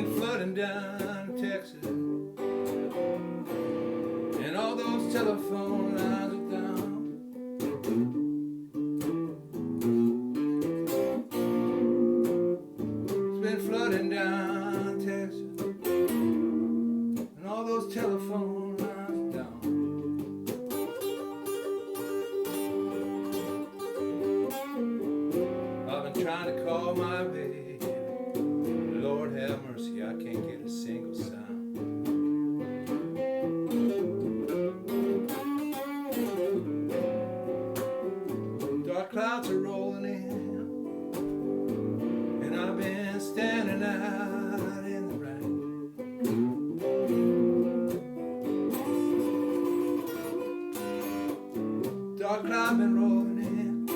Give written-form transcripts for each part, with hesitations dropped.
been flooding down Texas, and all those telephone lines are down. It's been flooding down Texas, and all those telephone lines are down. I've been trying to call my baby, Lord have mercy, I can't get a single sound. Dark clouds are rolling in, and I've been standing out in the rain. Dark clouds been rolling in,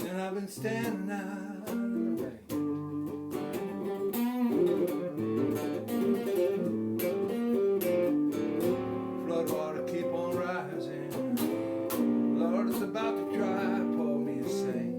and I've been standing out in the rain. Floodwater keep on rising, Lord, it's about to dry, pour me a saint.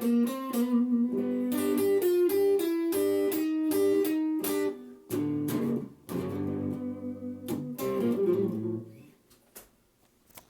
Mm-hmm.